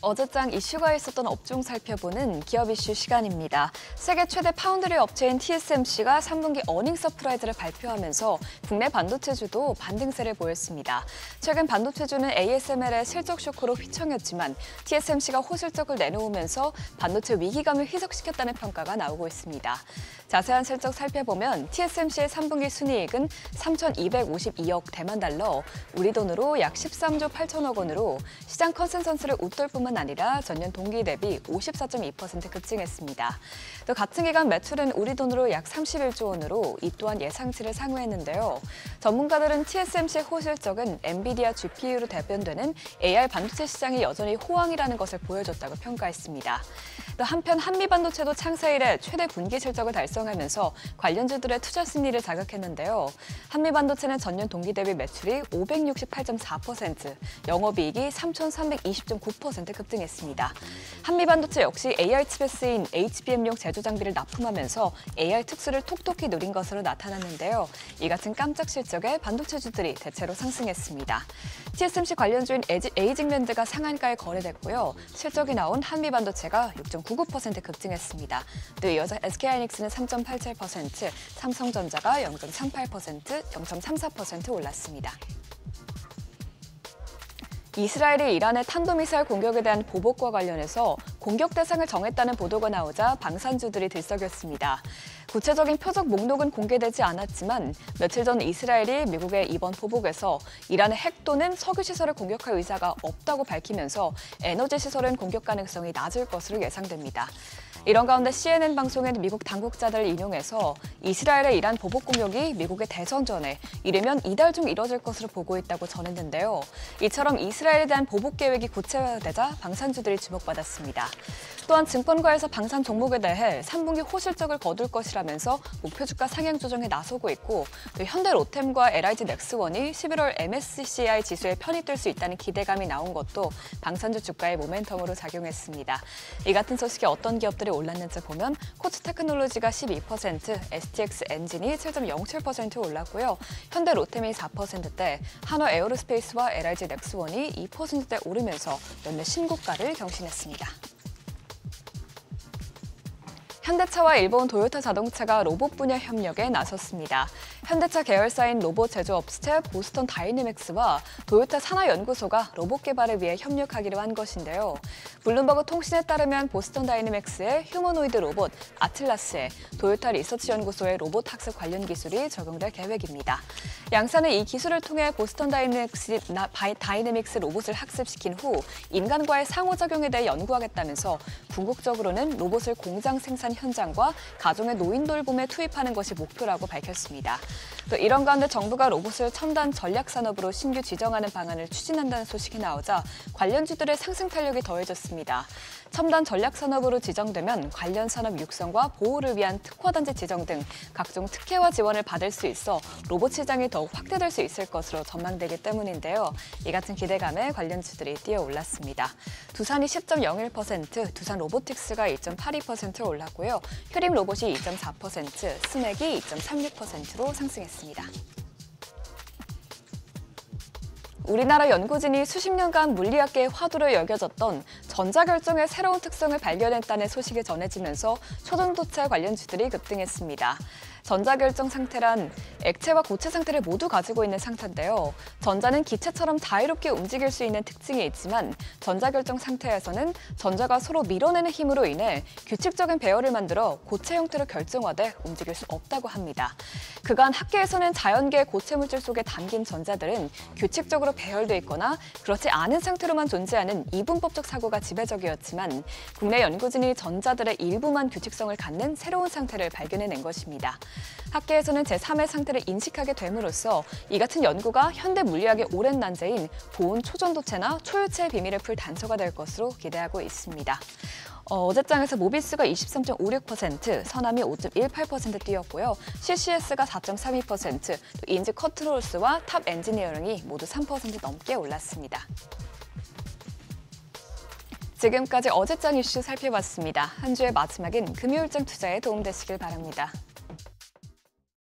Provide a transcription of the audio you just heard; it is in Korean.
어제장 이슈가 있었던 업종 살펴보는 기업 이슈 시간입니다. 세계 최대 파운드리 업체인 TSMC가 3분기 어닝 서프라이즈를 발표하면서 국내 반도체주도 반등세를 보였습니다. 최근 반도체주는 ASML의 실적 쇼크로 휘청였지만 TSMC가 호실적을 내놓으면서 반도체 위기감을 희석시켰다는 평가가 나오고 있습니다. 자세한 실적 살펴보면 TSMC의 3분기 순이익은 3,252억 대만 달러, 우리 돈으로 약 13조 8천억 원으로 시장 컨센서스를 웃돌 뿐만 아니라 전년 동기 대비 54.2% 급증했습니다. 또 같은 기간 매출은 우리 돈으로 약 31조 원으로 이 또한 예상치를 상회했는데요. 전문가들은 TSMC의 호실적은 엔비디아 GPU로 대변되는 AR 반도체 시장이 여전히 호황이라는 것을 보여줬다고 평가했습니다. 또 한편 한미반도체도 창사 이래 최대 분기 실적을 달성하면서 관련주들의 투자 심리를 자극했는데요. 한미반도체는 전년 동기 대비 매출이 568.4%, 영업이익이 3,320.9% 급등했습니다. 한미반도체 역시 AR 칩에 쓰인 HBM용 제조 장비를 납품하면서 AR 특수를 톡톡히 노린 것으로 나타났는데요. 이 같은 깜짝 실적에 반도체주들이 대체로 상승했습니다. TSMC 관련주인 에이징랜드가 상한가에 거래됐고요. 실적이 나온 한미반도체가 6.99% 급등했습니다. 또 이어서 SK하이닉스는 3.87%, 삼성전자가 0.38%, 0.34% 올랐습니다. 이스라엘이 이란의 탄도미사일 공격에 대한 보복과 관련해서 공격 대상을 정했다는 보도가 나오자 방산주들이 들썩였습니다. 구체적인 표적 목록은 공개되지 않았지만 며칠 전 이스라엘이 미국의 이번 보복에서 이란의 핵 또는 석유 시설을 공격할 의사가 없다고 밝히면서 에너지 시설은 공격 가능성이 낮을 것으로 예상됩니다. 이런 가운데 CNN 방송은 미국 당국자들을 인용해서 이스라엘의 이란 보복 공격이 미국의 대선 전에 이르면 이달 중 이뤄질 것으로 보고 있다고 전했는데요. 이처럼 이스라엘에 대한 보복 계획이 구체화되자 방산주들이 주목받았습니다. 또한 증권가에서 방산 종목에 대해 3분기 호실적을 거둘 것이라면서 목표 주가 상향 조정에 나서고 있고 또 현대로템과 LIG 넥스원이 11월 MSCI 지수에 편입될 수 있다는 기대감이 나온 것도 방산주 주가의 모멘텀으로 작용했습니다. 이 같은 소식에 어떤 기업들이 올랐는지 보면 코츠테크놀로지가 12%, STX 엔진이 7.07% 올랐고요. 현대로템이 4%대, 한화에어로스페이스와 LIG 넥스원이 2%대 오르면서 몇몇 신고가를 경신했습니다. 현대차와 일본 도요타 자동차가 로봇 분야 협력에 나섰습니다. 현대차 계열사인 로봇 제조업체 보스턴 다이내믹스와 도요타 산하연구소가 로봇 개발을 위해 협력하기로 한 것인데요. 블룸버그 통신에 따르면 보스턴 다이내믹스의 휴머노이드 로봇 아틀라스에 도요타 리서치 연구소의 로봇 학습 관련 기술이 적용될 계획입니다. 양사는 이 기술을 통해 보스턴 다이내믹스 로봇을 학습시킨 후 인간과의 상호작용에 대해 연구하겠다면서 궁극적으로는 로봇을 공장 생산 현장과 가정의 노인 돌봄에 투입하는 것이 목표라고 밝혔습니다. 또 이런 가운데 정부가 로봇을 첨단 전략 산업으로 신규 지정하는 방안을 추진한다는 소식이 나오자 관련주들의 상승 탄력이 더해졌습니다. 첨단 전략 산업으로 지정되면 관련 산업 육성과 보호를 위한 특화단지 지정 등 각종 특혜와 지원을 받을 수 있어 로봇 시장이 더욱 확대될 수 있을 것으로 전망되기 때문인데요. 이 같은 기대감에 관련주들이 뛰어올랐습니다. 두산이 10.01%, 두산 로보틱스가 2.82% 올랐고요. 휴림 로봇이 2.4%, 스맥이 2.36%로 상승했습니다. 우리나라 연구진이 수십 년간 물리학계의 화두로 여겨졌던 전자결정의 새로운 특성을 발견했다는 소식이 전해지면서 초전도체 관련주들이 급등했습니다. 전자결정 상태란 액체와 고체 상태를 모두 가지고 있는 상태인데요. 전자는 기체처럼 자유롭게 움직일 수 있는 특징이 있지만 전자결정 상태에서는 전자가 서로 밀어내는 힘으로 인해 규칙적인 배열을 만들어 고체 형태로 결정화돼 움직일 수 없다고 합니다. 그간 학계에서는 자연계의 고체 물질 속에 담긴 전자들은 규칙적으로 배열돼 있거나 그렇지 않은 상태로만 존재하는 이분법적 사고가 지배적이었지만 국내 연구진이 전자들의 일부만 규칙성을 갖는 새로운 상태를 발견해낸 것입니다. 학계에서는 제3의 상태를 인식하게 됨으로써 이 같은 연구가 현대 물리학의 오랜 난제인 보온 초전도체나 초유체의 비밀을 풀 단서가 될 것으로 기대하고 있습니다. 어제장에서 모비스가 23.56%, 서남이 5.18% 뛰었고요. CCS가 4.32%, 또 인지 커트로스와 탑 엔지니어링이 모두 3% 넘게 올랐습니다. 지금까지 어제장 이슈 살펴봤습니다. 한 주의 마지막인 금요일장 투자에 도움되시길 바랍니다.